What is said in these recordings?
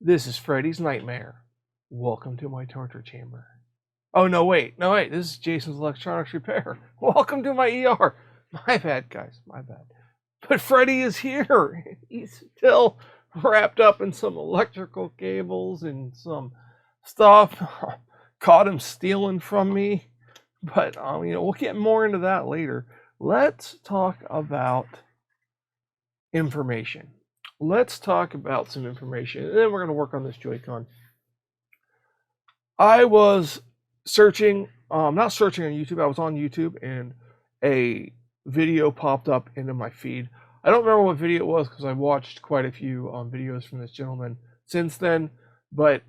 This is Freddy's Nightmare. Welcome to my torture chamber. Oh, no, wait. No, wait. This is Jason's Electronics Repair. Welcome to my ER. My bad, guys. My bad. But Freddy is here. He's still wrapped up in some electrical cables and some stuff. Caught him stealing from me. But, we'll get more into that later. Let's talk about information. Let's talk about some information, and then we're going to work on this JoyCon. I was searching, not searching on YouTube, I was on YouTube, and a video popped up into my feed. I don't remember what video it was because I watched quite a few videos from this gentleman since then, but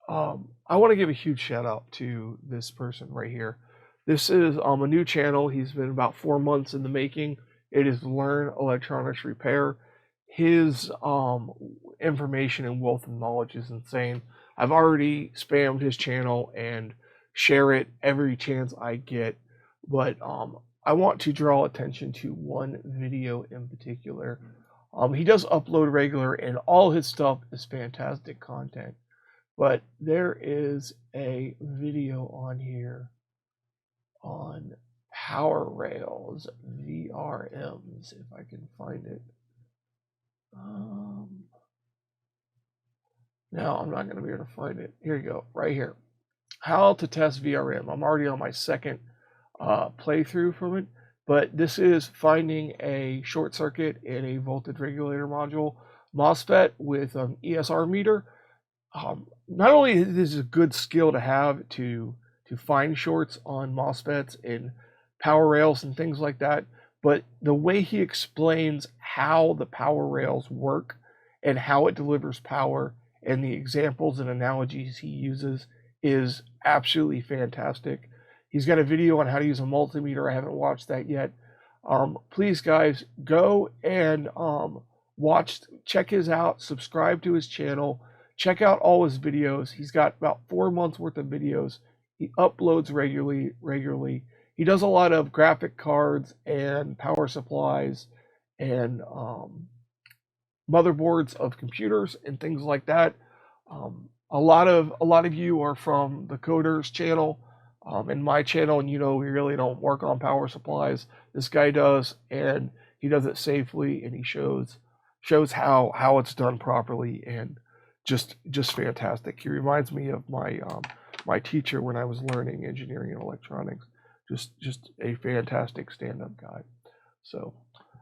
I want to give a huge shout out to this person right here. This is a new channel. He's been about 4 months in the making. It is Learn Electronics Repair. His information and wealth of knowledge is insane. I've already spammed his channel and share it every chance I get, but I want to draw attention to one video in particular. He does upload regular, and all his stuff is fantastic content, but there is a video on here on power rails, VRMs, if I can find it. Now I'm not going to be able to find it. Here you go, right here. How to test VRM. I'm already on my second playthrough from it, but this is finding a short circuit in a voltage regulator module MOSFET with an ESR meter. Not only is this a good skill to have to find shorts on MOSFETs and power rails and things like that, but the way he explains how the power rails work and how it delivers power and the examples and analogies he uses is absolutely fantastic. He's got a video on how to use a multimeter. I haven't watched that yet. Please, guys, go and check his out, subscribe to his channel, check out all his videos. He's got about 4 months worth of videos. He uploads regularly. He does a lot of graphic cards and power supplies and motherboards of computers and things like that. A lot of you are from the Coders channel and my channel, and we really don't work on power supplies. This guy does, and he does it safely, and he shows how it's done properly, and just fantastic. He reminds me of my teacher when I was learning engineering and electronics. Just a fantastic stand-up guy. So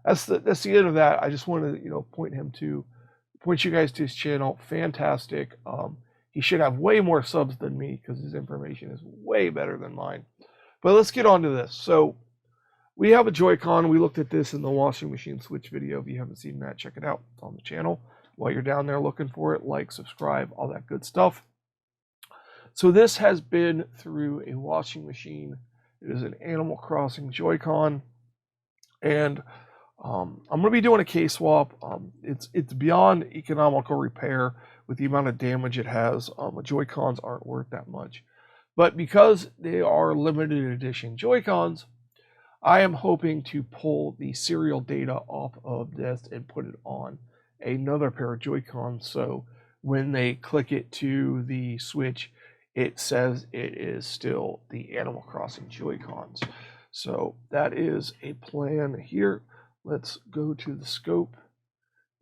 that's the end of that. I just wanted to point you guys to his channel. Fantastic. He should have way more subs than me because his information is way better than mine. But let's get on to this. So we have a JoyCon. We looked at this in the washing machine switch video. If you haven't seen that, check it out. It's on the channel. While you're down there looking for it, like, subscribe, all that good stuff. So this has been through a washing machine. It is an Animal Crossing JoyCon, and I'm going to be doing a case swap. It's beyond economical repair with the amount of damage it has. JoyCons aren't worth that much, but because they are limited edition JoyCons, I am hoping to pull the serial data off of this and put it on another pair of JoyCons. So when they click it to the Switch, it says it is still the Animal Crossing JoyCons. So that is a plan here. Let's go to the scope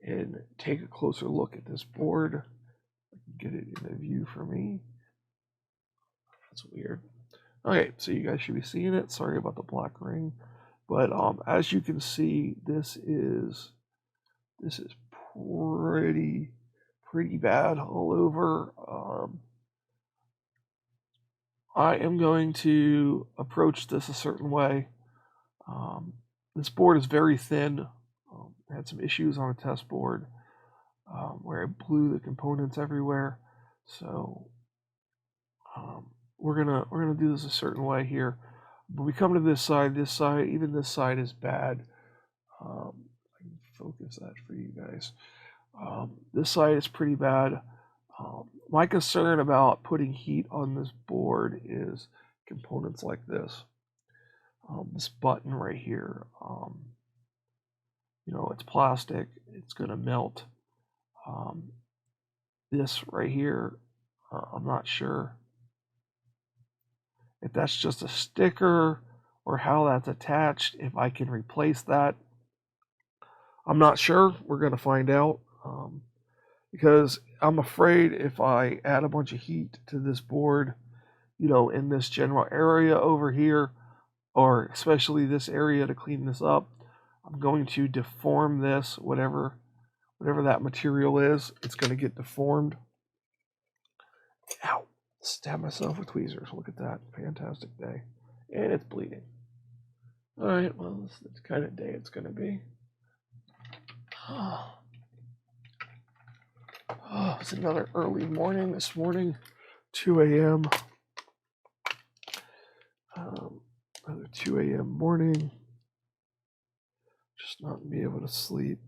and take a closer look at this board. Get it in the view for me. That's weird. Okay, so you guys should be seeing it. Sorry about the black ring, but as you can see, this is pretty bad all over. I am going to approach this a certain way. This board is very thin. I had some issues on a test board where I blew the components everywhere. So we're gonna do this a certain way here. But we come to this side, even this side is bad. I can focus that for you guys. This side is pretty bad. My concern about putting heat on this board is components like this. This button right here, it's plastic, it's going to melt. this right here, I'm not sure if that's just a sticker or how that's attached, if I can replace that. I'm not sure. We're going to find out, because I'm afraid if I add a bunch of heat to this board, in this general area over here, or especially this area to clean this up, I'm going to deform this, whatever that material is, it's going to get deformed. Ow, stab myself with tweezers. Look at that. Fantastic day. And it's bleeding. All right, well, this is the kind of day it's going to be. Oh, it's another early morning this morning, 2 a.m. Another 2 a.m. morning. Just not be able to sleep.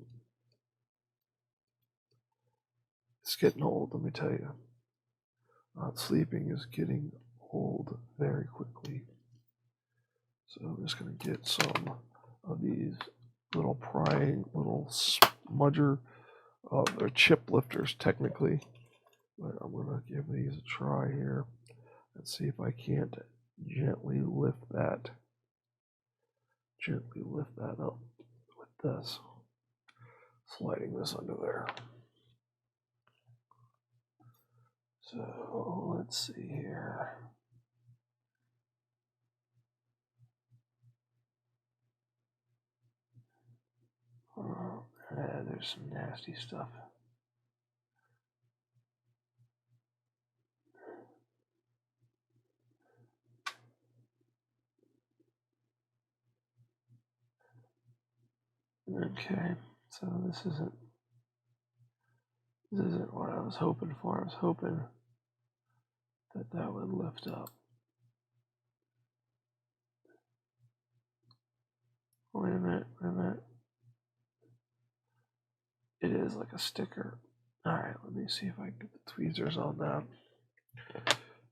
It's getting old, let me tell you. Not sleeping is getting old very quickly. So I'm just going to get some of these little prying, little smudger, they're chip lifters technically. But I'm going to give these a try here and see if I can't gently lift that up with this. Sliding this under there. So let's see here. There's some nasty stuff. Okay, so this isn't what I was hoping for. I was hoping that would lift up. Wait a minute. It is like a sticker. Alright, let me see if I can get the tweezers on that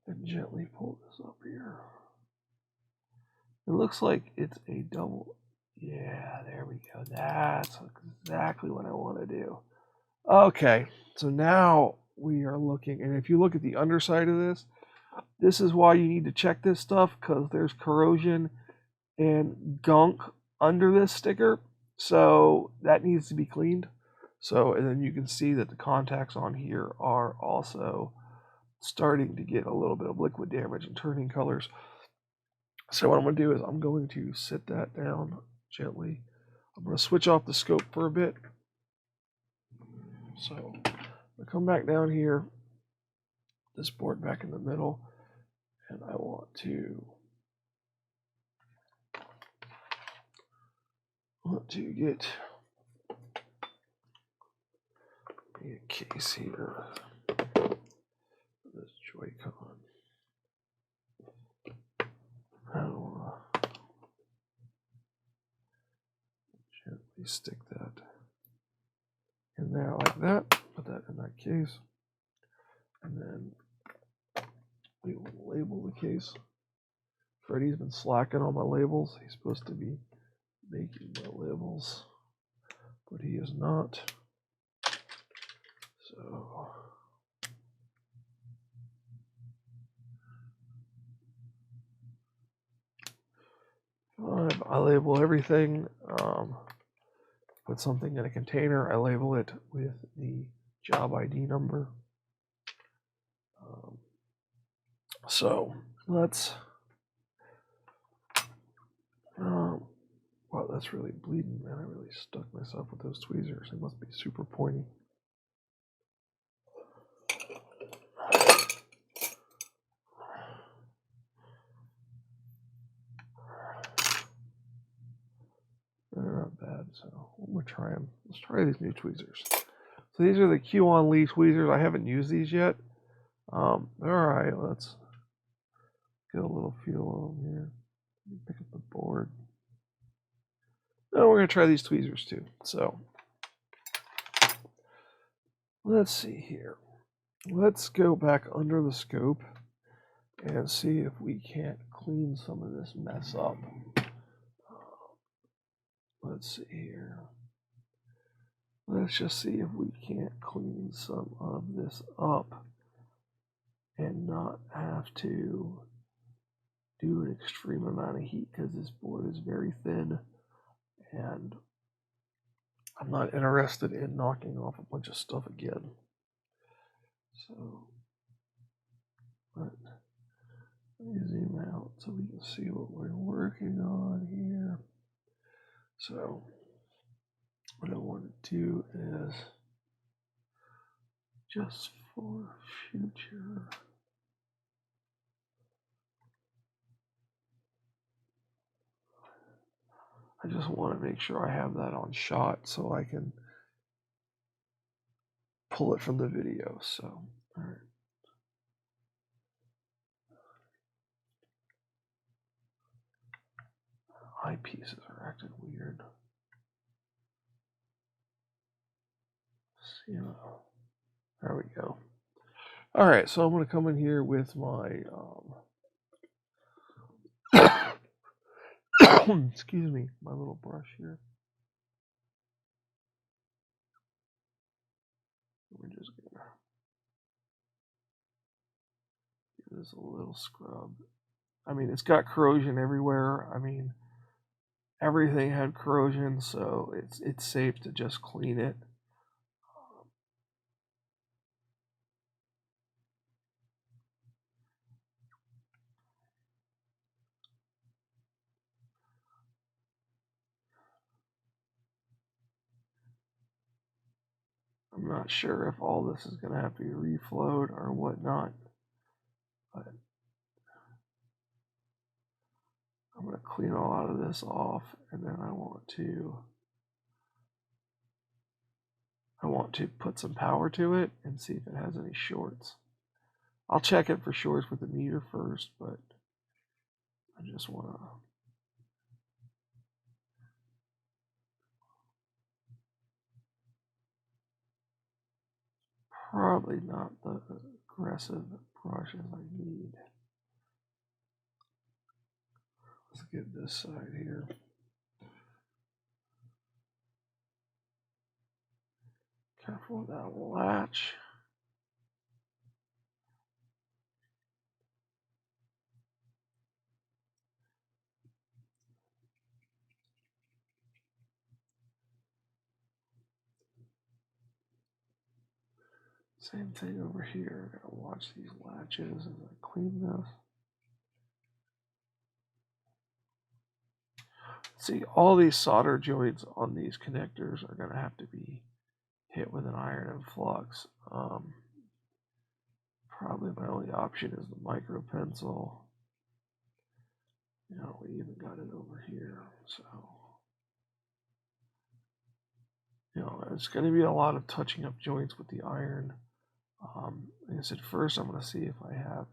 and gently pull this up here. It looks like it's a double. Yeah, there we go. That's exactly what I want to do. Okay, so now we are looking, and if you look at the underside of this, this is why you need to check this stuff, because there's corrosion and gunk under this sticker, so that needs to be cleaned. So, and then you can see that the contacts on here are also starting to get a little bit of liquid damage and turning colors. So what I'm going to do is I'm going to sit that down gently. I'm going to switch off the scope for a bit. So I'm going to come back down here, this board back in the middle, and I want to get a case here for this JoyCon. I'll gently stick that in there like that, put that in that case, and then we will label the case. Freddie's been slacking on my labels. He's supposed to be making my labels, but he is not. So I label everything. Put something in a container. I label it with the job ID number. So let's. Wow, that's really bleeding, man. I really stuck myself with those tweezers. They must be super pointy. They're not bad, so we'll try them. Let's try these new tweezers. So these are the Q-on Lee tweezers. I haven't used these yet. All right, let's get a little feel of them here. Pick up the board. Now we're going to try these tweezers too. So let's see here. Let's go back under the scope and see if we can't clean some of this mess up. Let's see here. Let's just see if we can't clean some of this up and not have to do an extreme amount of heat, because this board is very thin and I'm not interested in knocking off a bunch of stuff again. So let me zoom out so we can see what we're working on here. So what I want to do is, just for future, I just want to make sure I have that on shot so I can pull it from the video. So, all right. Eyepieces are acting weird. See, there we go. All right, so I'm going to come in here with my excuse me, my little brush here. We're just gonna give this a little scrub. I mean, it's got corrosion everywhere. I mean, everything had corrosion, so it's safe to just clean it. I'm not sure if all this is going to have to be reflowed or whatnot, but I'm going to clean a lot of this off, and then I want to put some power to it and see if it has any shorts. I'll check it for shorts with the meter first, but I just want to. Probably not the aggressive brushes I need. Let's get this side here. Careful with that latch. Same thing over here. I gotta watch these latches as I clean this. See, all these solder joints on these connectors are gonna have to be hit with an iron and flux. Probably my only option is the micro pencil. You know, we even got it over here, so you know, it's going to be a lot of touching up joints with the iron. Like I said, first I'm going to see if I have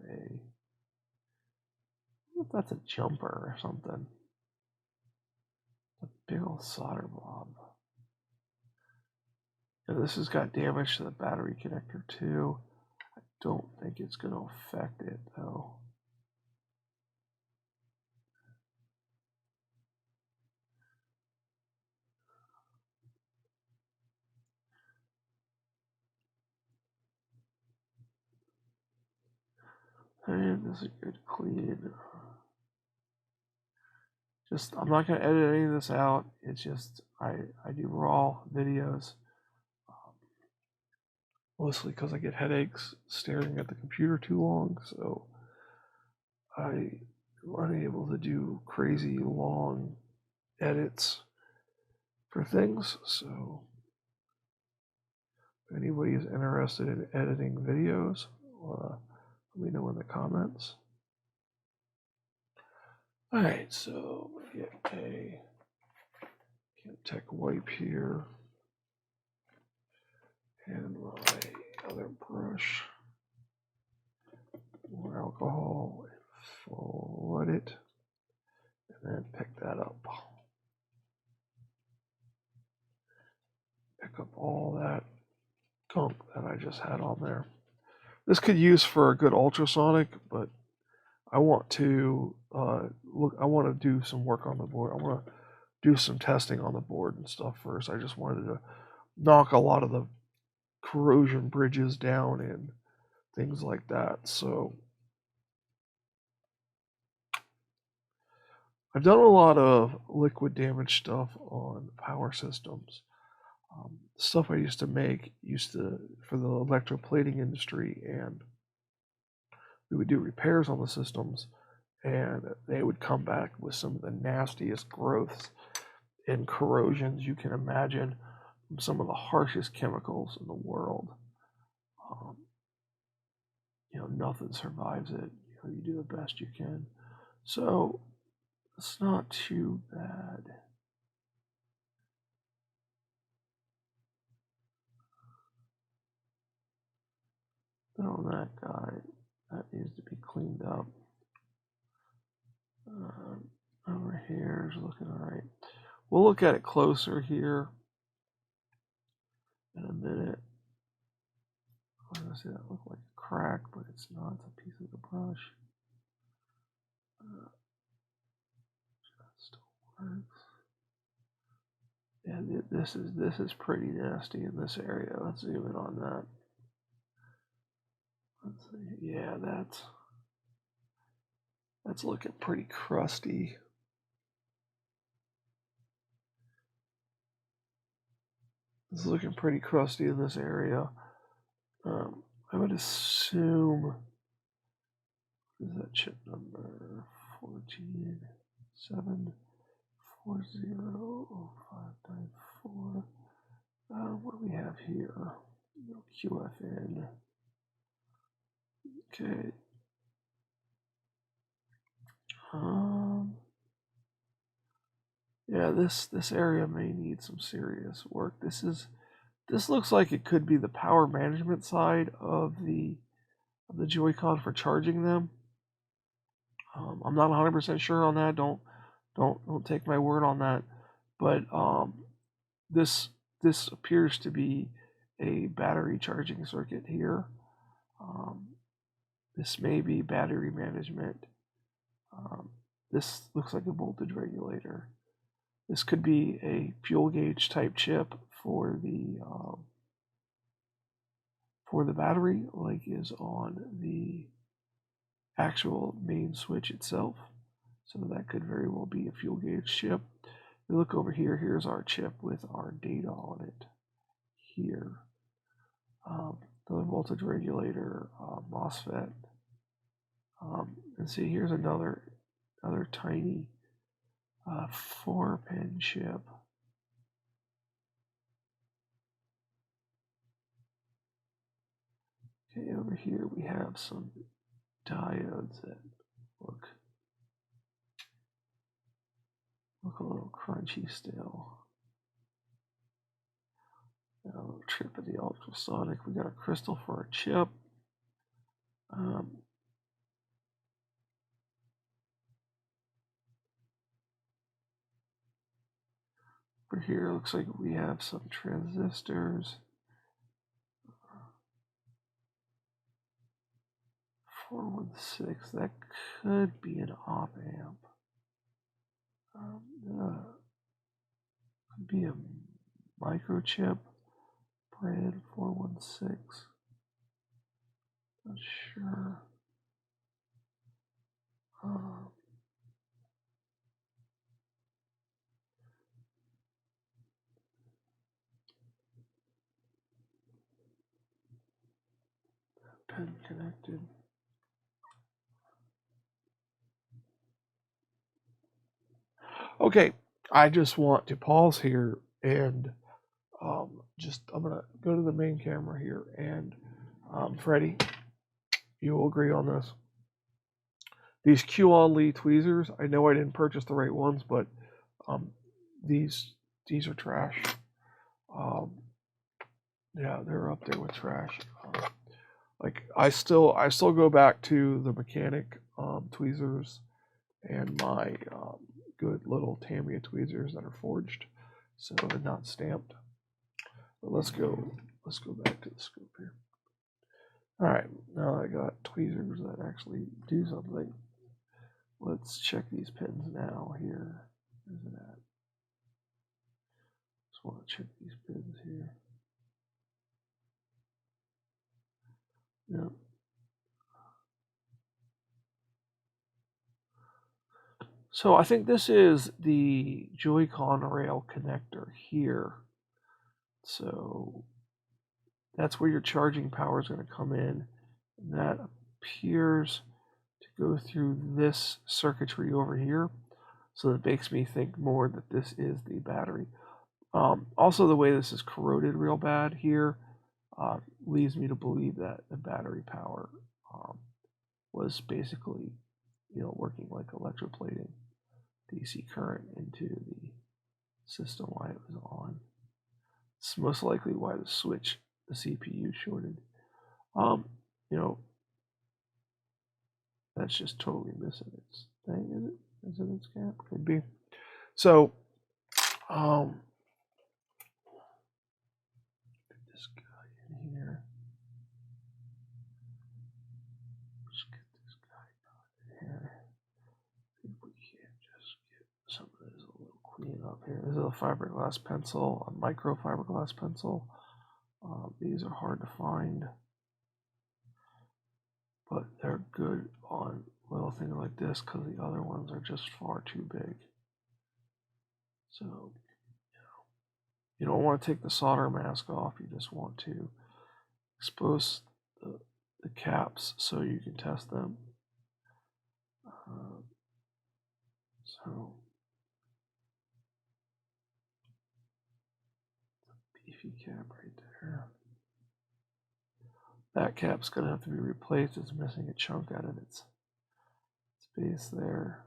if that's a jumper or something. A big old solder blob. Yeah, this has got damage to the battery connector too. I don't think it's going to affect it though. And this is a good clean. Just, I'm not going to edit any of this out. It's just, I do raw videos. Mostly because I get headaches staring at the computer too long. So I am unable to do crazy long edits for things. So if anybody is interested in editing videos, let me know in the comments. All right, so I'm gonna get a Tech wipe here and my other brush, more alcohol, and flood it, and then pick that up. Pick up all that gunk that I just had on there. This could use for a good ultrasonic, but I want to I want to do some work on the board. I want to do some testing on the board and stuff first. I just wanted to knock a lot of the corrosion bridges down and things like that. So I've done a lot of liquid damage stuff on power systems. Stuff I used to make for the electroplating industry, and we would do repairs on the systems, and they would come back with some of the nastiest growths and corrosions you can imagine from some of the harshest chemicals in the world. Um, Nothing survives it. You do the best you can. So it's not too bad. But on that guy, that needs to be cleaned up. Over here is looking all right. We'll look at it closer here in a minute. I'm gonna say that looked like a crack, but it's not. It's a piece of the brush. That still works. Yeah, this is pretty nasty in this area. Let's zoom in on that. Let's see. Yeah, that's looking pretty crusty. It's looking pretty crusty in this area. I would assume, what is that chip number? 147400594. What do we have here? QFN. Okay. Yeah, this area may need some serious work. This looks like it could be the power management side of the JoyCon for charging them. I'm not 100% sure on that. Don't take my word on that. But this appears to be a battery charging circuit here. This may be battery management. This looks like a voltage regulator. This could be a fuel gauge type chip for the battery, like is on the actual main switch itself. So that could very well be a fuel gauge chip. We look over here. Here's our chip with our data on it. Here, the voltage regulator, MOSFET, and see here's another tiny 4-pin chip. Okay, over here we have some diodes that look a little crunchy still. Now, a little trip of the ultrasonic. We got a crystal for our chip. Over here, looks like we have some transistors. 416. That could be an op amp. Could be a microchip. Brand 416. Not sure. Pen connected. Okay, I just want to pause here and I'm gonna go to the main camera here, and Freddie, you will agree on this. These Q-on Lee tweezers, I know I didn't purchase the right ones, but these are trash. Yeah, they're up there with trash. Like I still go back to the mechanic tweezers and my good little Tamiya tweezers that are forged, so they're not stamped. But let's go back to the scope here. All right, now I got tweezers that actually do something. Let's check these pins now here. Where's it at? Just want to check these pins here. Yeah. So I think this is the JoyCon rail connector here. So that's where your charging power is going to come in. And that appears to go through this circuitry over here. So that makes me think more that this is the battery. Also, the way this is corroded real bad here leads me to believe that the battery power was basically, working like electroplating DC current into the system while it was on. It's most likely why the switch, the CPU shorted. You know, that's just totally missing its thing, is it? Is it its cap? Could be. So, this guy in here. Let's get this guy out here. See if we can't just get some of this a little clean up here. This is a fiberglass pencil, a micro fiberglass pencil. These are hard to find, but they're good on little things like this because the other ones are just far too big. So, you don't want to take the solder mask off. You just want to expose the caps so you can test them. So, beefy cap right there. That cap's going to have to be replaced. It's missing a chunk out of its base there.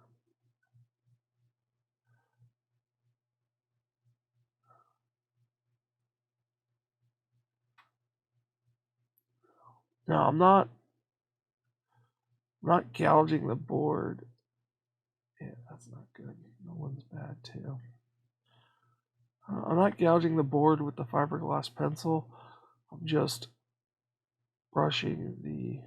Now, I'm not gouging the board. Yeah, that's not good. No one's bad too. I'm not gouging the board with the fiberglass pencil. I'm just brushing the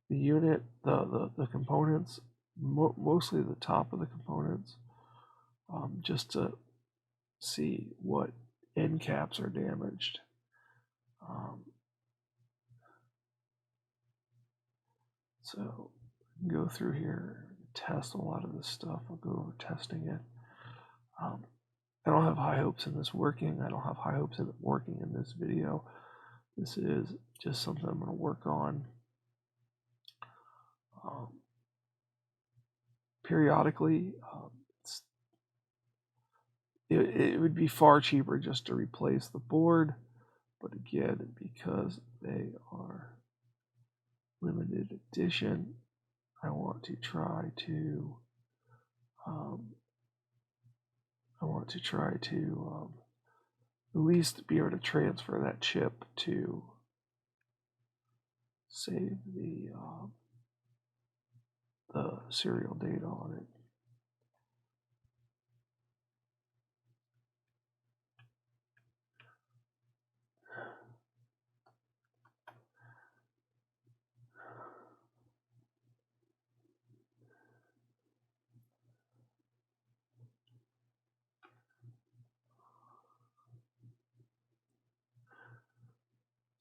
unit, the components, mostly the top of the components, just to see what end caps are damaged. So go through here, test a lot of this stuff. I'll go over testing it. I don't have high hopes in this working. I don't have high hopes in it working in this video. This is just something I'm going to work on periodically. It would be far cheaper just to replace the board, but again, because they are limited edition, I want to try to at least be able to transfer that chip to save the serial data on it.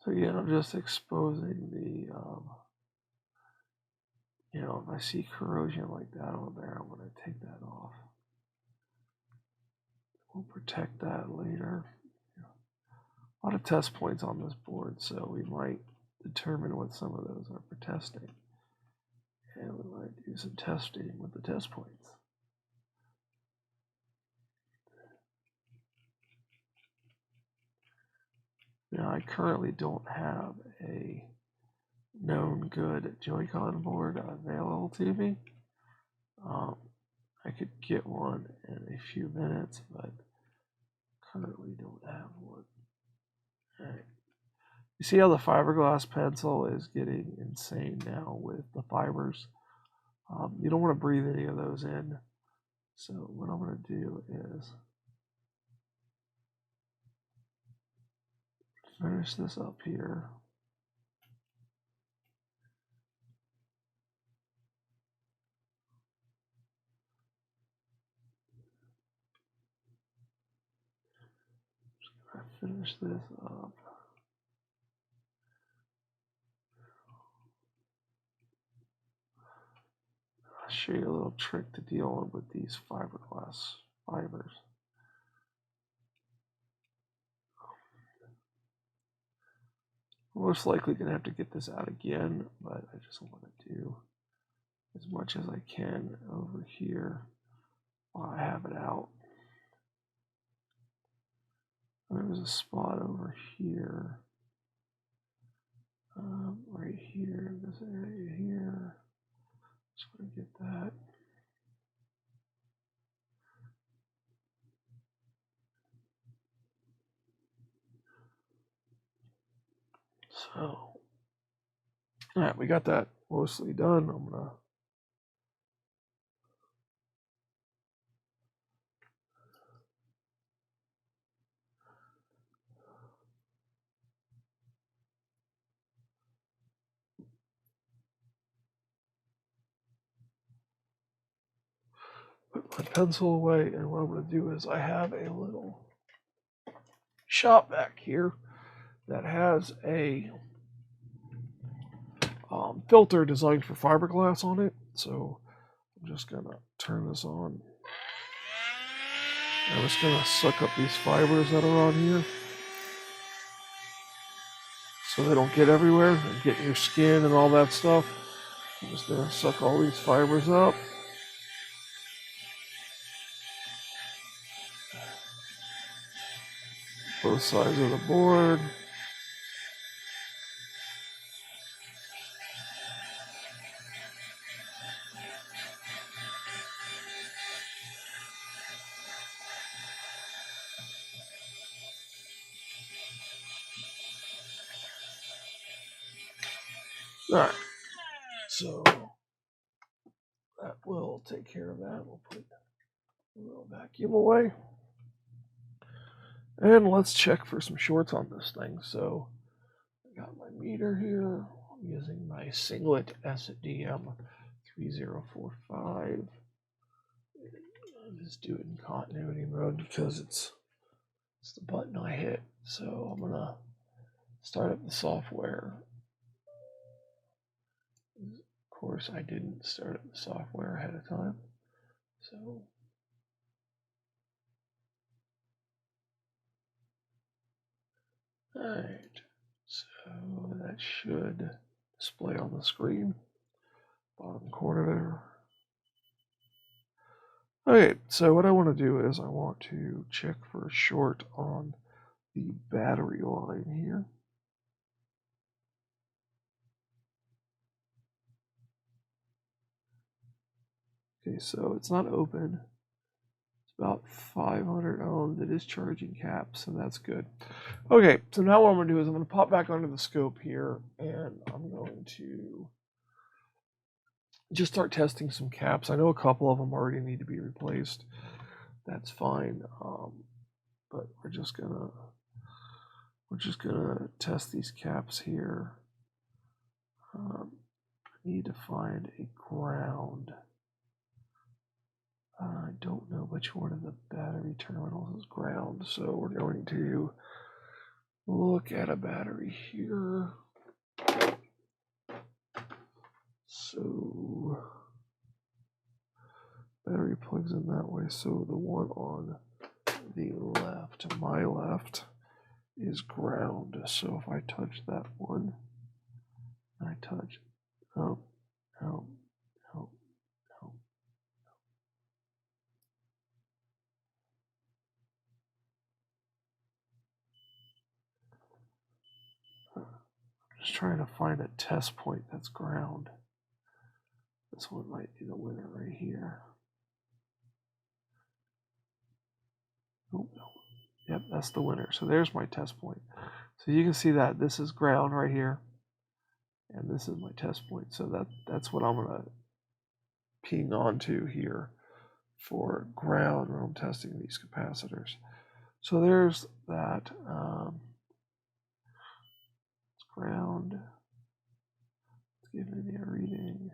So again, I'm just exposing the, if I see corrosion like that on there, I'm going to take that off. We'll protect that later. A lot of test points on this board, so we might determine what some of those are for testing. And we might do some testing with the test points. Now, I currently don't have a known good JoyCon board available to me. I could get one in a few minutes, but currently don't have one. All right. You see how the fiberglass pencil is getting insane now with the fibers? You don't want to breathe any of those in. So what I'm going to do is finish this up here. Just going to finish this up. show you a little trick to deal with these fiberglass fibers. Most likely going to have to get this out again, but I just want to do as much as I can over here while I have it out. There was a spot over here, right here, this area here. Just want to get that. So, all right, we got that mostly done. I'm gonna put my pencil away, and what I'm gonna do is I have a little shop back here that has a filter designed for fiberglass on it. So I'm just gonna turn this on. I'm just gonna suck up these fibers that are on here so they don't get everywhere and get in your skin and all that stuff. I'm just gonna suck all these fibers up. Both sides of the board. Alright, so that will take care of that. We'll put a little vacuum away. And let's check for some shorts on this thing. So I got my meter here. I'm using my singlet SDM 3045. I'll just do it in continuity mode because it's the button I hit. So I'm gonna start up the software. Of course, I didn't start up the software ahead of time. So alright, so that should display on the screen, bottom corner there. Okay, so what I want to do is I want to check for a short on the battery line here. Okay, so it's not open. It's about 500 ohms. It is charging caps, so that's good. Okay, so now what I'm going to do is I'm going to pop back onto the scope here, and I'm going to just start testing some caps. I know a couple of them already need to be replaced. That's fine, but we're just gonna test these caps here. I need to find a ground. I don't know which one of the battery terminals is ground, so we're going to look at a battery here. So battery plugs in that way, so the one on the left, my left, is ground. So if I touch that one, I touch oh. Just trying to find a test point that's ground. This one might be the winner right here. Oh, no. Yep, that's the winner. So there's my test point. So you can see that this is ground right here, and this is my test point. So that's what I'm gonna ping onto here for ground when I'm testing these capacitors. So there's that. It's ground. Let's give it a reading.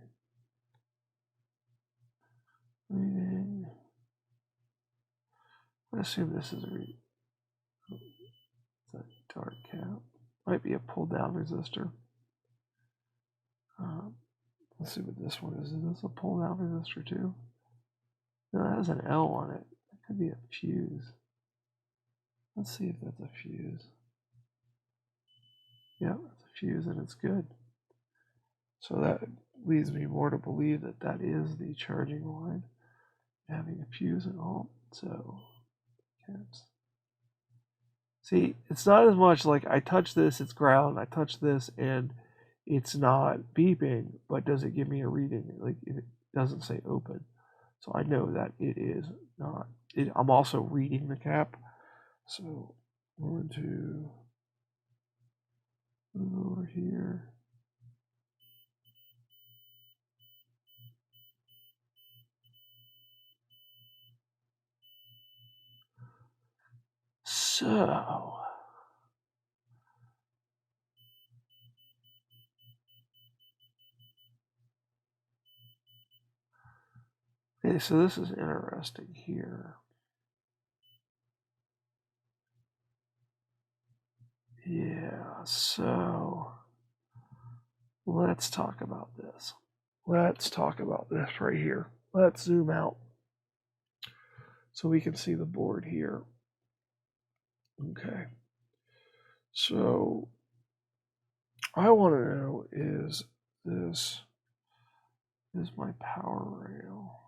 I assume this is a reading. It's a dark cap. Might be a pull down resistor. Let's see what this one is. Is this a pull down resistor too? No, it has an L on it. It could be a fuse. Let's see if that's a fuse. Yeah, it's a fuse and it's good. So that leads me more to believe that that is the charging line having a fuse and all. So, caps. See, it's not as much like I touch this, it's ground. I touch this and it's not beeping, but does it give me a reading? Like it doesn't say open. So I know that it is not. I'm also reading the cap. So we're going to move over here. So okay, so this is interesting here. Yeah, so let's talk about this. Let's talk about this right here. Let's zoom out so we can see the board here. Okay. So I want to know is this is my power rail.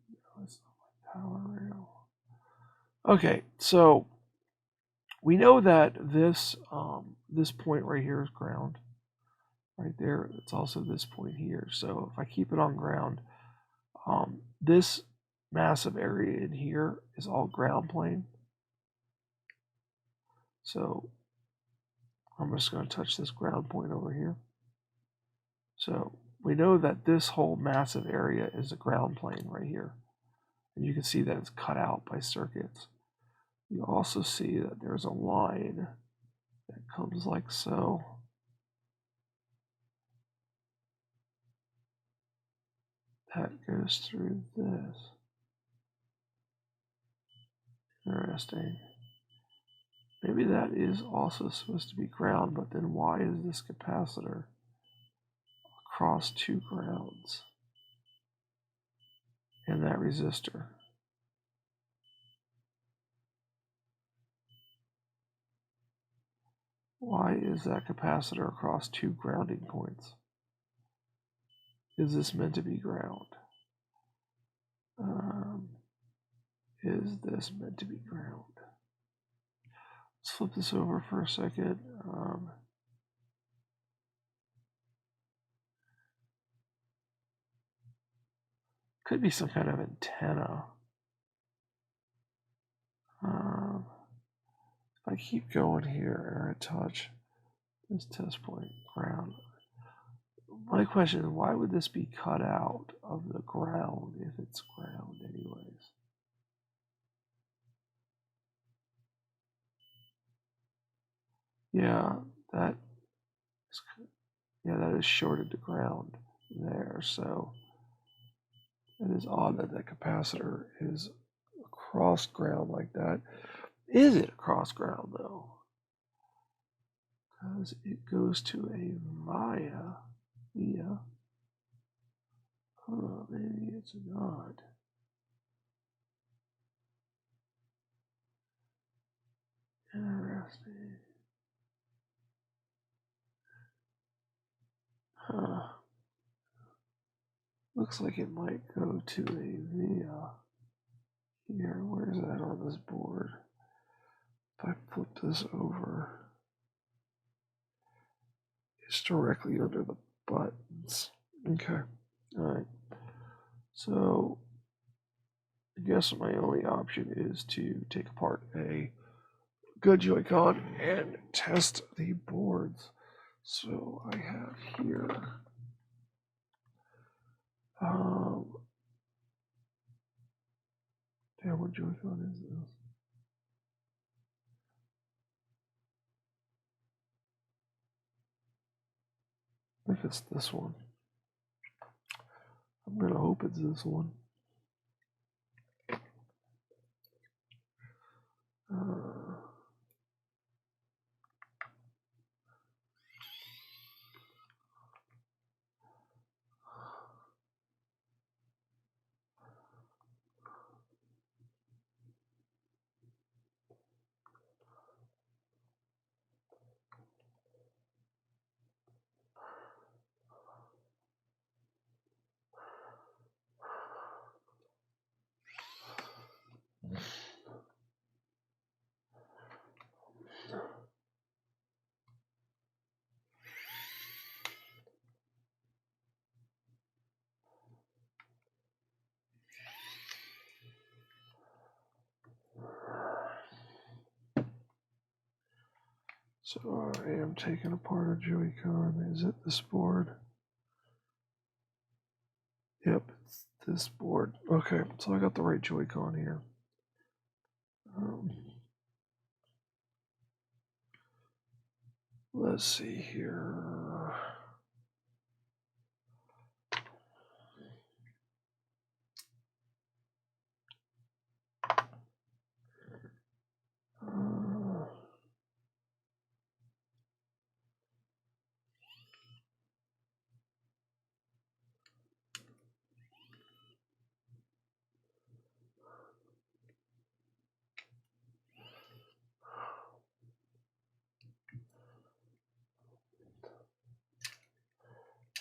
No, it's not my power rail. Okay, so we know that this this point right here is ground. Right there, it's also this point here. So if I keep it on ground, this massive area in here is all ground plane. So I'm just going to touch this ground point over here. So we know that this whole massive area is a ground plane right here. And you can see that it's cut out by circuits. You also see that there's a line that comes like so. That goes through this. Interesting. Maybe that is also supposed to be ground, but then why is this capacitor across two grounds? And that resistor. Why is that capacitor across two grounding points? Is this meant to be ground? Is this meant to be ground? Let's flip this over for a second. Could be some kind of antenna. If I keep going here and I touch this test point ground, my question is why would this be cut out of the ground if it's ground anyways? Yeah, that is shorted to ground there. So it is odd that the capacitor is across ground like that. Is it across ground though? Because it goes to a via. Oh, maybe it's not. Interesting. Huh. Looks like it might go to a via here. Where's that on this board? If I flip this over, it's directly under the buttons. Okay. Alright. So I guess my only option is to take apart a good JoyCon and test the boards. So I have here what JoyCon is this? I think it's this one. I'm gonna hope it's this one. So I am taking apart a JoyCon. Is it this board? Yep, it's this board. Okay, so I got the right JoyCon here. Let's see here.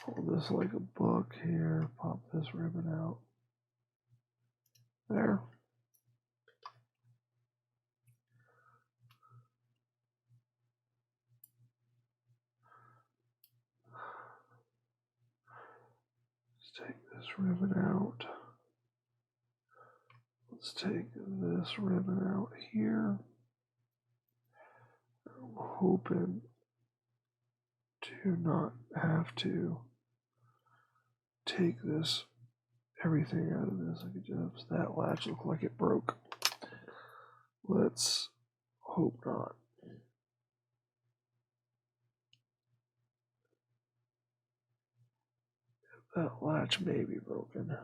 Hold this like a book here. Pop this ribbon out. There. Let's take this ribbon out. Let's take this ribbon out here. I'm hoping to not have to take everything out of this. I could just, that latch looked like it broke. Let's hope not. That latch may be broken.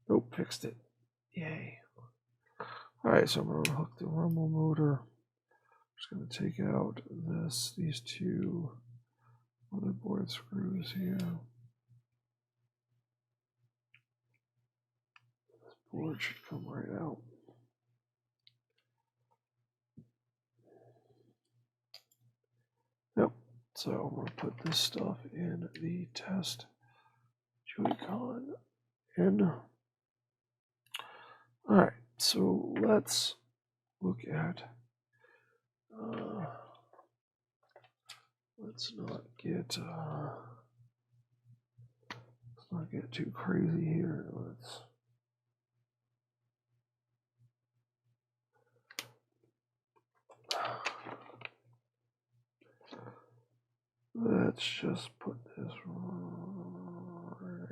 Nope, fixed it. Yay. Alright, so I'm going to hook the rumble motor. I'm just going to take out these two motherboard screws here. This board should come right out. Yep, so I'm going to put this stuff in the test JoyCon. And alright, so let's look at let's not get too crazy here. Let's just put this right there.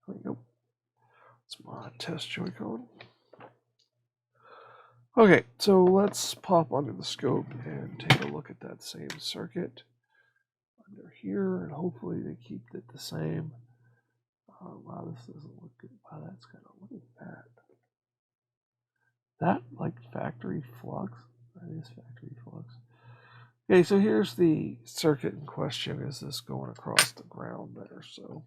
There we go. It's my test JoyCon. Okay, so let's pop under the scope and take a look at that same circuit under here, and hopefully they keep it the same. Wow, this doesn't look good. Wow, that's kind of, look at that. That like factory flux? That is factory flux. Okay, so here's the circuit in question. Is this going across the ground there? So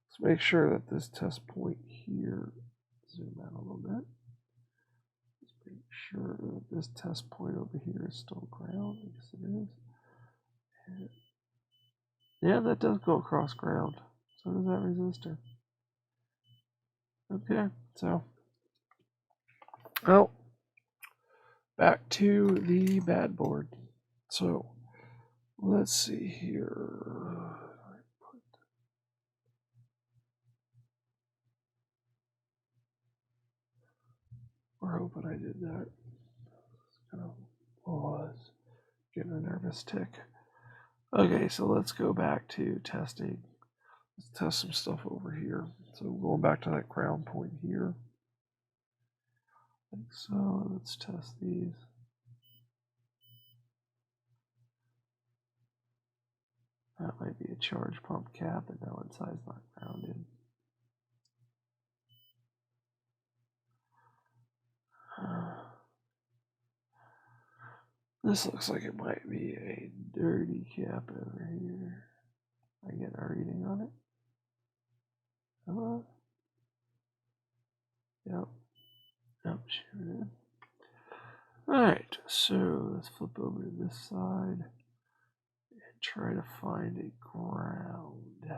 let's make sure that this test point here, zoom out a little bit. Make sure that this test point over here is still ground. Yes, it is. And yeah, that does go across ground. So does that resistor. Okay, so well, back to the bad board. So let's see here. We're hoping I did that. Kind of was getting a nervous tick. Okay, so let's go back to testing. Let's test some stuff over here. So going back to that ground point here. Like so, let's test these. That might be a charge pump cap, and now inside's not grounded. This looks like it might be a dirty cap over here. I get a reading on it. Yep. Yep, sure did. Alright, so let's flip over to this side and try to find a ground.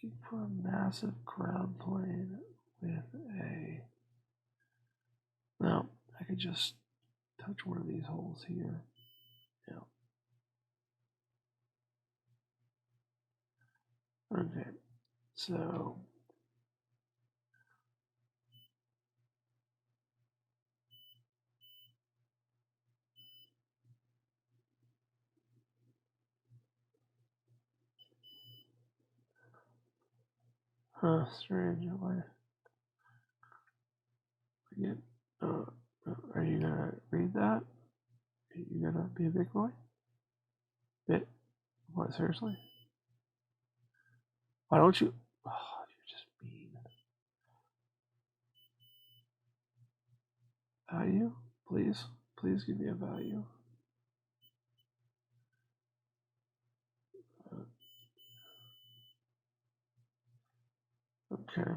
Looking for a massive ground plane with a... No, I could just touch one of these holes here. Yeah. Okay, so strange. Why? Forget. Are you gonna read that? Are you gonna be a big boy? Bit? What? Seriously? Why don't you? Oh, you're just mean. Value? Please? Please give me a value. Okay.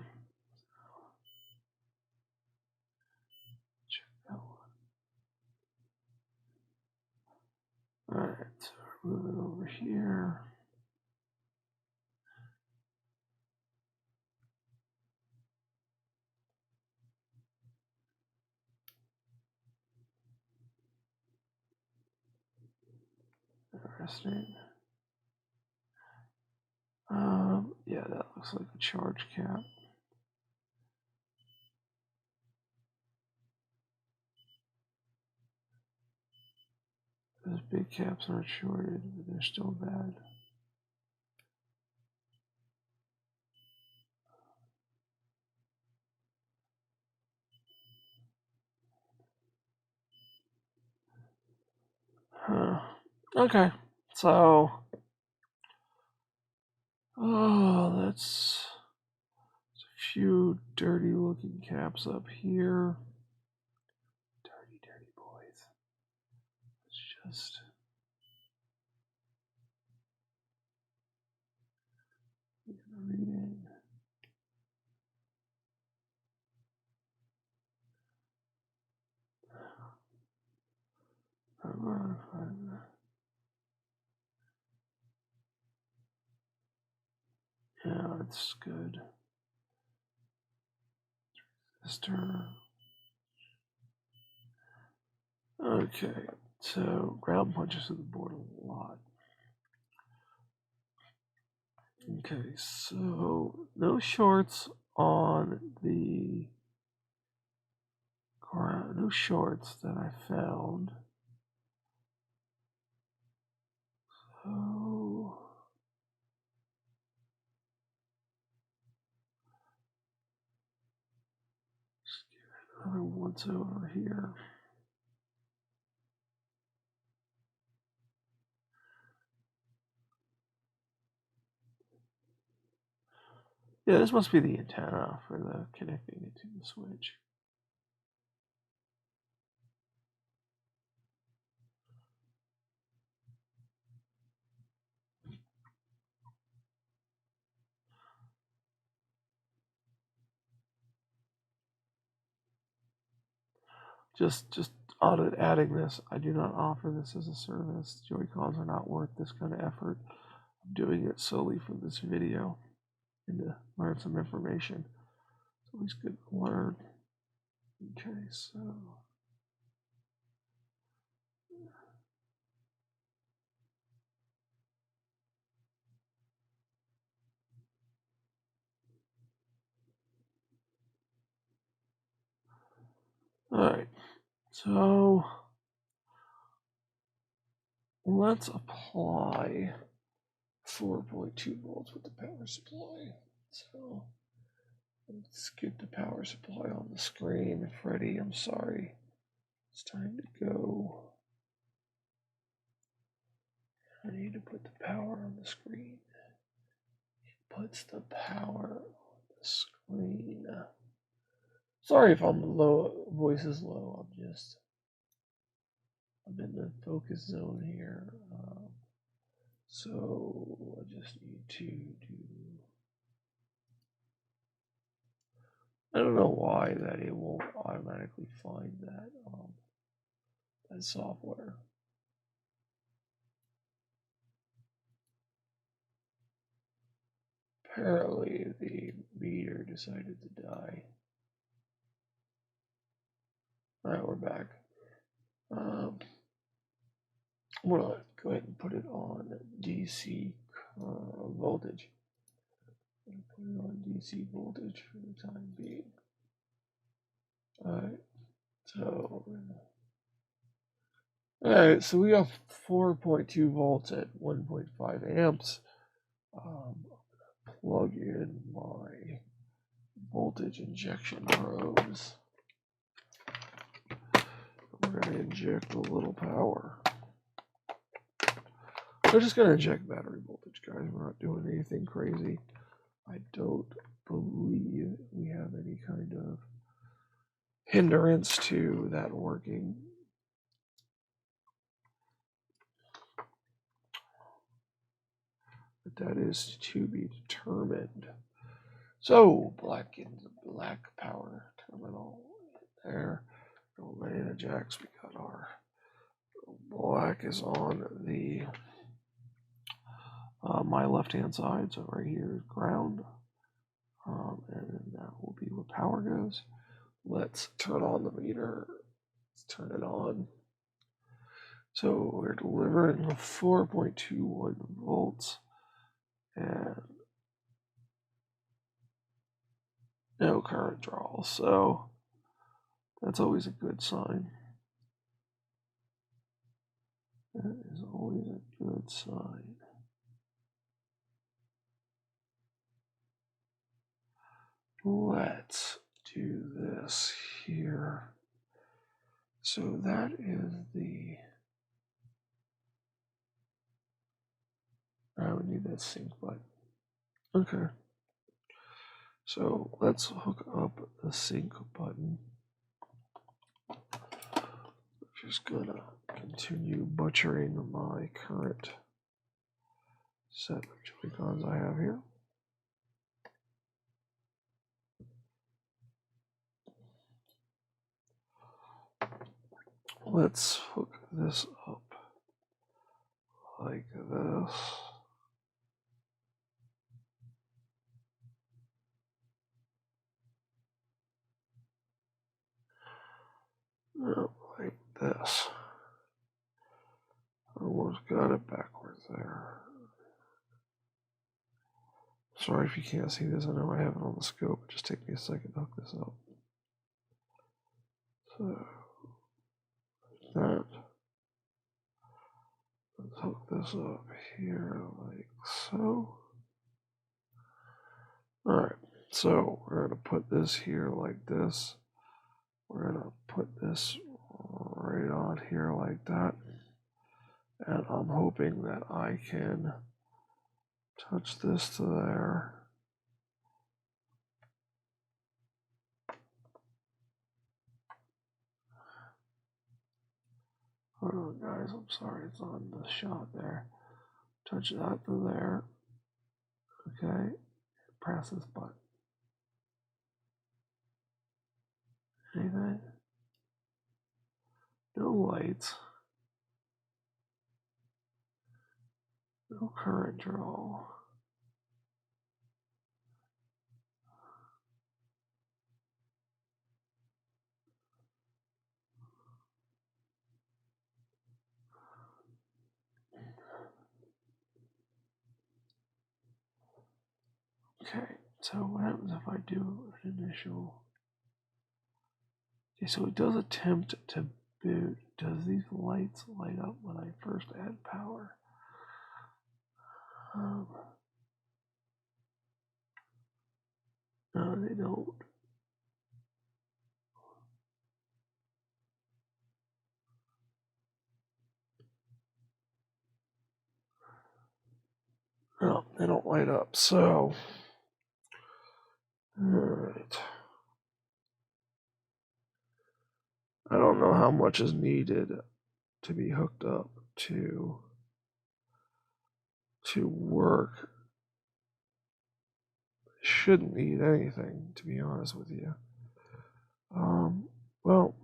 Check that one. Alright, so we're moving over here. Interesting. Yeah, that looks like a charge cap. Those big caps aren't shorted, but they're still bad. Huh. Okay, so that's a few dirty looking caps up here. Dirty, dirty boys. Let's just reading. Yeah, it's good. Okay, so ground punches to the board a lot. Okay, so no shorts on the ground, no shorts that I found. So let's get another once over here. Yeah, this must be the antenna for the connecting it to the switch. Just adding this, I do not offer this as a service. JoyCons are not worth this kind of effort. I'm doing it solely for this video and to learn some information. It's always good to learn. Okay, so alright, so let's apply 4.2 volts with the power supply. So let's get the power supply on the screen. Freddie, I'm sorry. It's time to go. I need to put the power on the screen. It puts the power on the screen. Sorry if I'm low, voice is low. I'm in the focus zone here. So I just need to do. I don't know why that it won't automatically find that software. Apparently the meter decided to die. Alright, we're back. I'm gonna go ahead and put it on DC voltage. DC voltage for the time being. Alright, so we have 4.2 volts at 1.5 amps. Plug in my voltage injection probes. We're going to inject a little power. We're just going to inject battery voltage, guys. We're not doing anything crazy. I don't believe we have any kind of hindrance to that working. But that is to be determined. So, black power terminal there. No banana jacks. We got our black is on the my left-hand side. So right here is ground, and then that will be where power goes. Let's turn on the meter. Let's turn it on. So we're delivering 4.21 volts and no current draw. So that's always a good sign. That is always a good sign. Let's do this here. So that is the, I would need that sync button. Okay. So let's hook up the sync button. Just gonna continue butchering my current set of JoyCons I have here. Let's hook this up like this. Like this. Almost got it backwards there. Sorry if you can't see this. I know I have it on the scope. Just take me a second to hook this up. So that. Let's hook this up here like so. Alright, so we're going to put this here like this. We're going to put this right on here like that. And I'm hoping that I can touch this to there. Hold on, guys. I'm sorry. It's on the shot there. Touch that to there. Okay. Press this button. Anything? No lights. No current draw. Okay, so what happens if I do an initial? Okay, so it does attempt to boot. Does these lights light up when I first add power? No, they don't. No, they don't light up. So, all right. I don't know how much is needed to be hooked up to work. Shouldn't need anything, to be honest with you. Well,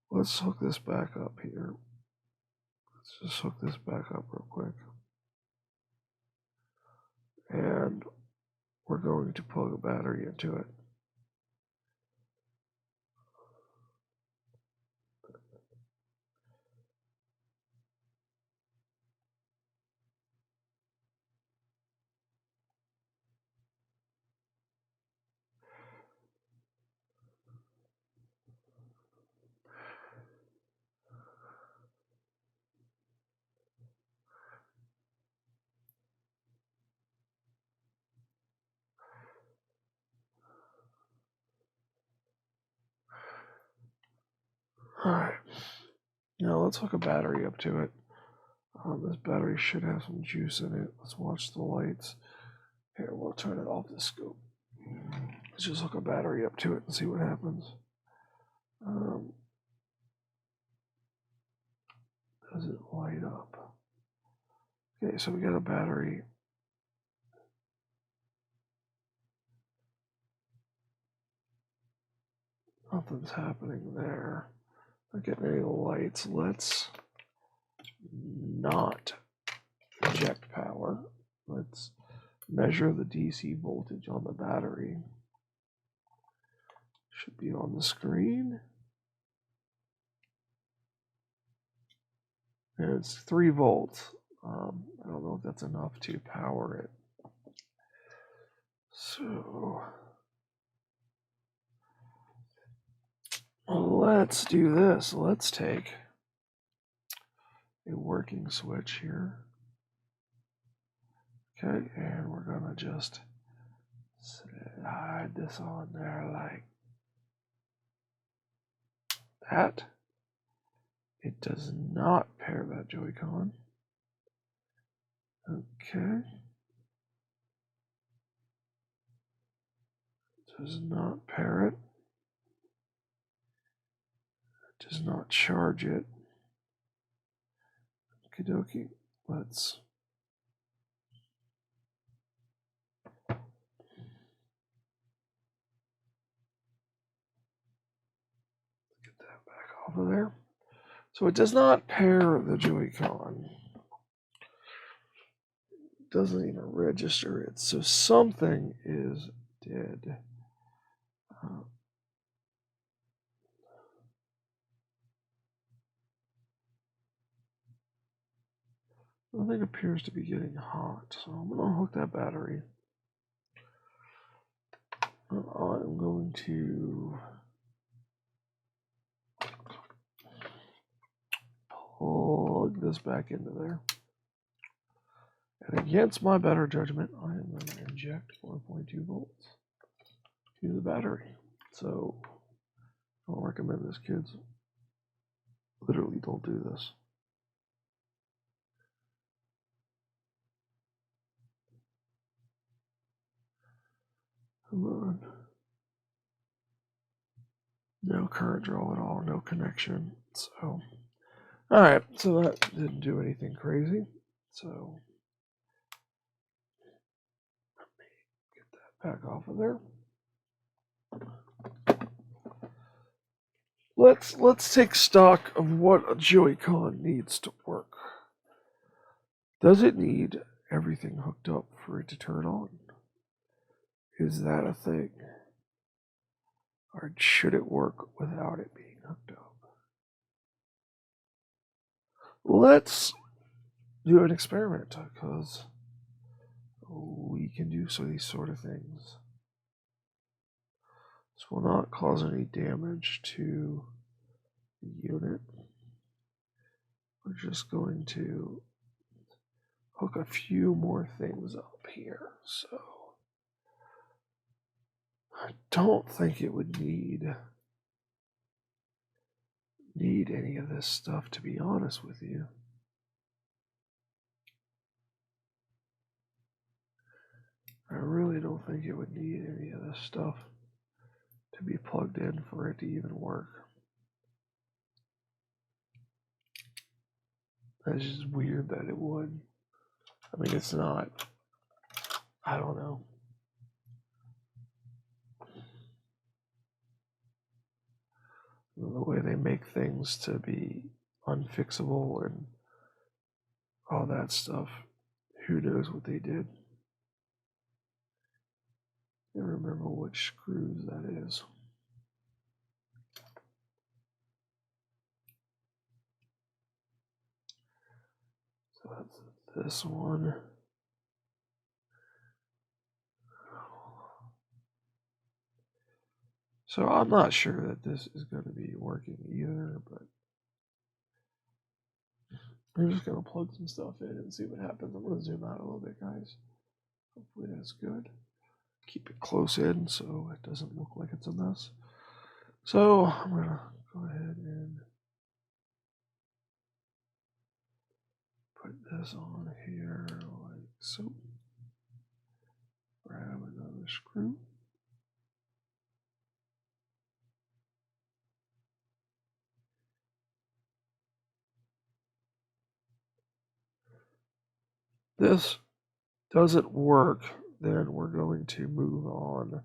let's hook this back up here. Let's just hook this back up real quick. And we're going to plug a battery into it. Alright. Now let's hook a battery up to it. This battery should have some juice in it. Let's watch the lights. Here, we'll turn it off the scope. Let's just hook a battery up to it and see what happens. Does it light up? Okay, so we got a battery. Nothing's happening there. Not getting any lights. Let's not inject power. Let's measure the DC voltage on the battery. Should be on the screen. And it's 3 volts. I don't know if that's enough to power it. So let's do this. Let's take a working switch here. Okay, and we're gonna just slide this on there like that. It does not pair that JoyCon. Okay. Does not pair it. Does not charge it. Okie dokie. Let's get that back off of there. So it does not pair the JoyCon. It doesn't even register it. So something is dead. Nothing appears to be getting hot, so I'm going to hook that battery. I'm going to plug this back into there. And against my better judgment, I am going to inject 4.2 volts to the battery. So I don't recommend this, kids. Literally don't do this. Come on. No current draw at all, no connection. So, alright, so that didn't do anything crazy. So, let me get that back off of there. Let's take stock of what a JoyCon needs to work. Does it need everything hooked up for it to turn on? Is that a thing? Or should it work without it being hooked up? Let's do an experiment because we can do these sort of things. This will not cause any damage to the unit. We're just going to hook a few more things up here. So I don't think it would need any of this stuff, to be honest with you. I really don't think it would need any of this stuff to be plugged in for it to even work. That's just weird that it would. I mean, it's not. I don't know. The way they make things to be unfixable and all that stuff. Who knows what they did? I can't remember which screws that is. So that's this one. So I'm not sure that this is going to be working either, but I'm just going to plug some stuff in and see what happens. I'm going to zoom out a little bit, guys. Hopefully that's good. Keep it close in so it doesn't look like it's a mess. So I'm going to go ahead and put this on here like so. Grab another screw. This doesn't work, then we're going to move on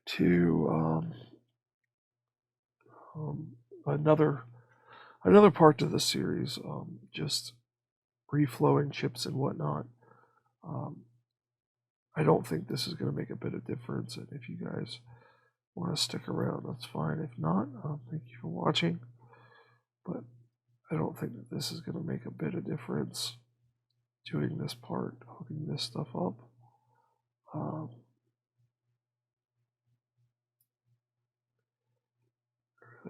to another part of the series, just reflowing chips and whatnot. I don't think this is going to make a bit of difference, and if you guys want to stick around, that's fine. If not, thank you for watching, but I don't think that this is going to make a bit of difference doing this part, hooking this stuff up. I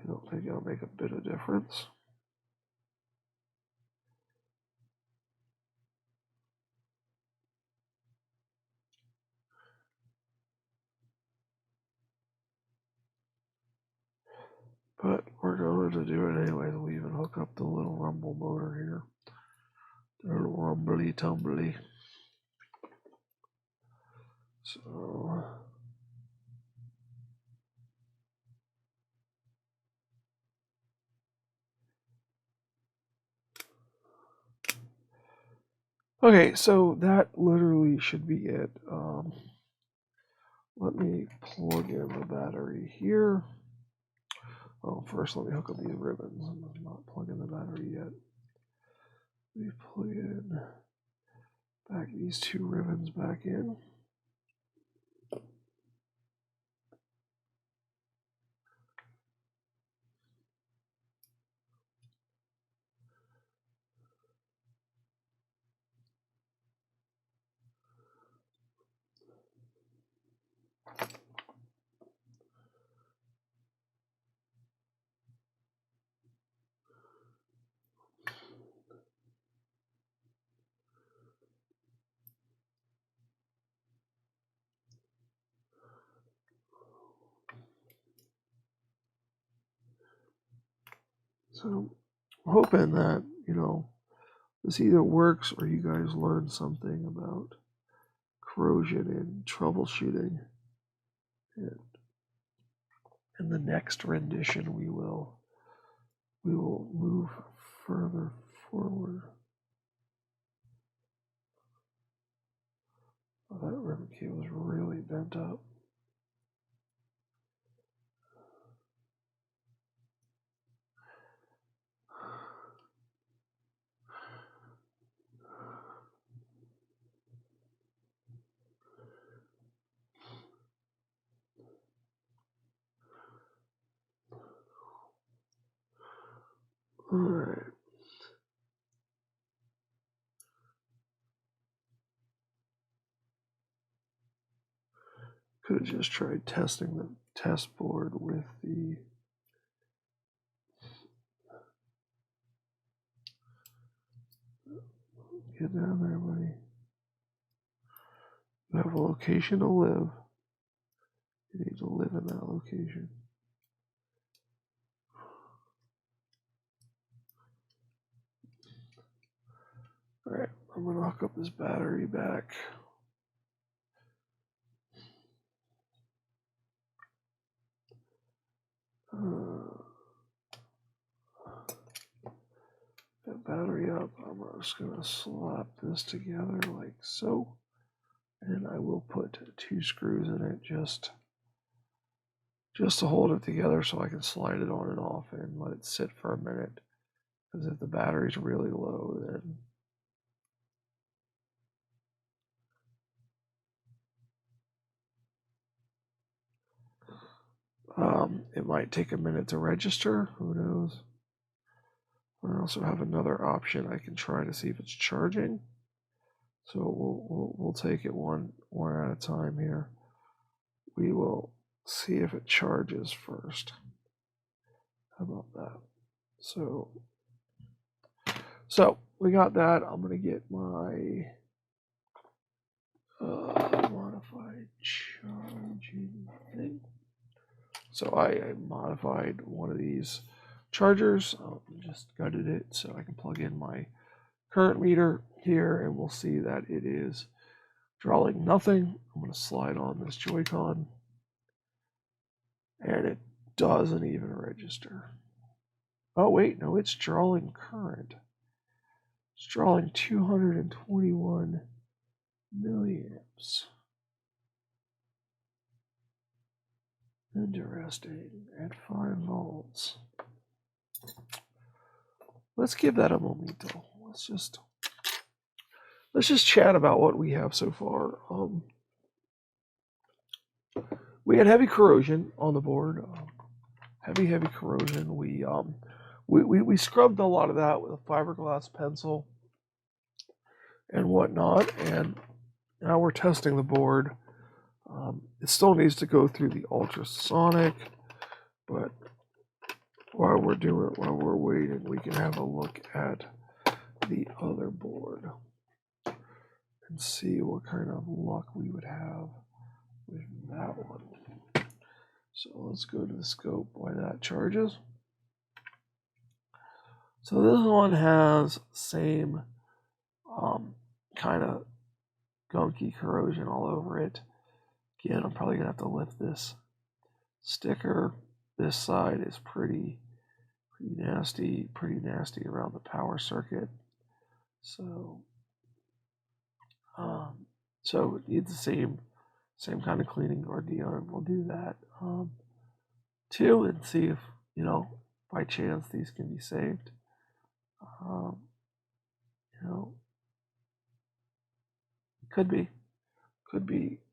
don't think it'll make a bit of difference. But we're going to do it anyway. We'll even hook up the little rumble motor here. The little rumbly tumbly. So okay, so that literally should be it. Let me plug in the battery here. Oh, first let me hook up these ribbons. I'm not plugging the battery yet. Let me plug in back these two ribbons back in. So I'm hoping that, this either works or you guys learn something about corrosion and troubleshooting. And in the next rendition, we will move further forward. Oh, that ribbon cable is really bent up. All right. Could have just tried testing the test board with the get down there, buddy. You have a location to live. You need to live in that location. All right, I'm gonna hook up this battery back. That battery up. I'm just gonna slap this together like so, and I will put 2 screws in it just to hold it together so I can slide it on and off and let it sit for a minute. Because if the battery's really low, then it might take a minute to register. Who knows? I also have another option. I can try to see if it's charging. So we'll take it one at a time here. We will see if it charges first. How about that? So we got that. I'm gonna get my modified charging thing. So I modified one of these chargers. Just gutted it so I can plug in my current meter here, and we'll see that it is drawing nothing. I'm going to slide on this JoyCon, and it doesn't even register. Oh wait, no, it's drawing current. It's drawing 221 milliamps. Interesting. At 5 volts. Let's give that a momento. Let's just chat about what we have so far. We had heavy corrosion on the board. Heavy corrosion. We scrubbed a lot of that with a fiberglass pencil and whatnot, and now we're testing the board. It still needs to go through the ultrasonic, but while we're waiting, we can have a look at the other board and see what kind of luck we would have with that one. So let's go to the scope while that charges. So this one has same kind of gunky corrosion all over it. Again, I'm probably gonna have to lift this sticker. This side is pretty nasty around the power circuit. So it needs the same kind of cleaning ordeal, and we'll do that too, and see if, you know, by chance these can be saved. You know, could be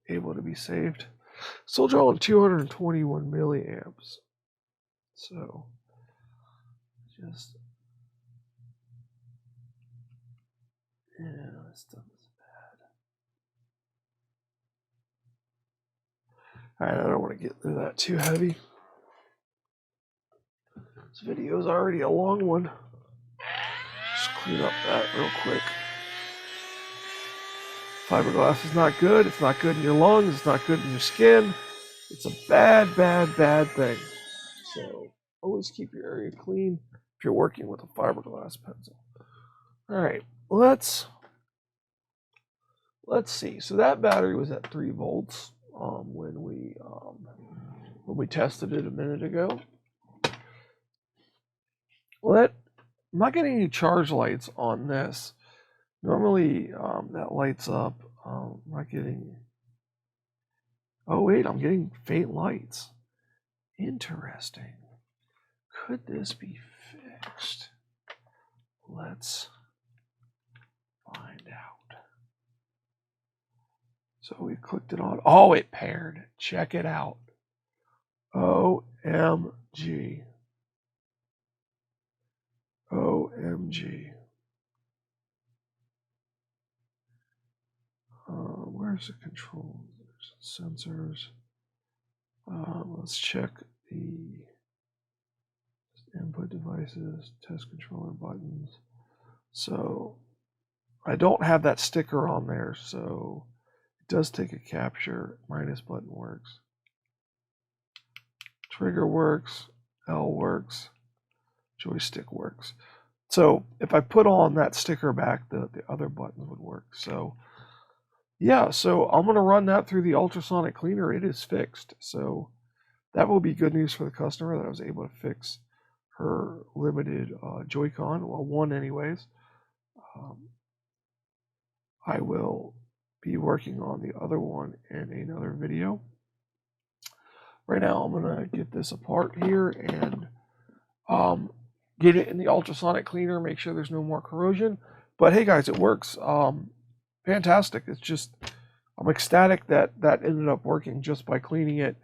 able to be saved. Still drawing 221 milliamps. So just, yeah, this stuff is bad. Alright, I don't want to get through that too heavy. This video is already a long one. Just clean up that real quick. Fiberglass is not good. It's not good in your lungs. It's not good in your skin. It's a bad thing. So always keep your area clean if you're working with a fiberglass pencil. All right, let's see. So that battery was at 3 volts when we tested it a minute ago. I'm not getting any charge lights on this. Normally that lights up. I'm not getting. Oh wait, I'm getting faint lights. Interesting. Could this be fixed? Let's find out. So we clicked it on. Oh, it paired. Check it out. OMG. OMG. Where's the controls? There's sensors. Let's check the input devices, test controller buttons. So I don't have that sticker on there, so it does take a capture. Minus button works. Trigger works. L works. Joystick works. So if I put on that sticker back, the other buttons would work. So yeah, so I'm going to run that through the ultrasonic cleaner. It is fixed. So that will be good news for the customer that I was able to fix her limited JoyCon. Well, one anyways. I will be working on the other one in another video. Right now, I'm going to get this apart here and get it in the ultrasonic cleaner, make sure there's no more corrosion. But hey guys, it works. Fantastic. It's just, I'm ecstatic that ended up working just by cleaning it.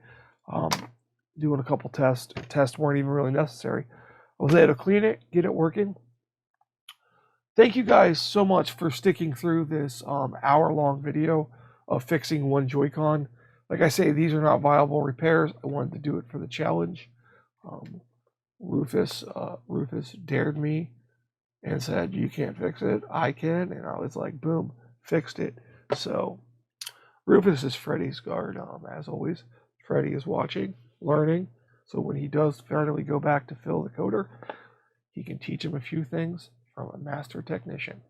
Doing a couple tests. Tests weren't even really necessary. I was able to clean it, get it working. Thank you guys so much for sticking through this hour-long video of fixing one JoyCon. Like I say, these are not viable repairs. I wanted to do it for the challenge. Rufus dared me and said, "You can't fix it. I can." And I was like, boom, fixed it. So Rufus is Freddy's guard, as always. Freddy is watching, learning. So when he does finally go back to Phil the coder, he can teach him a few things from a master technician.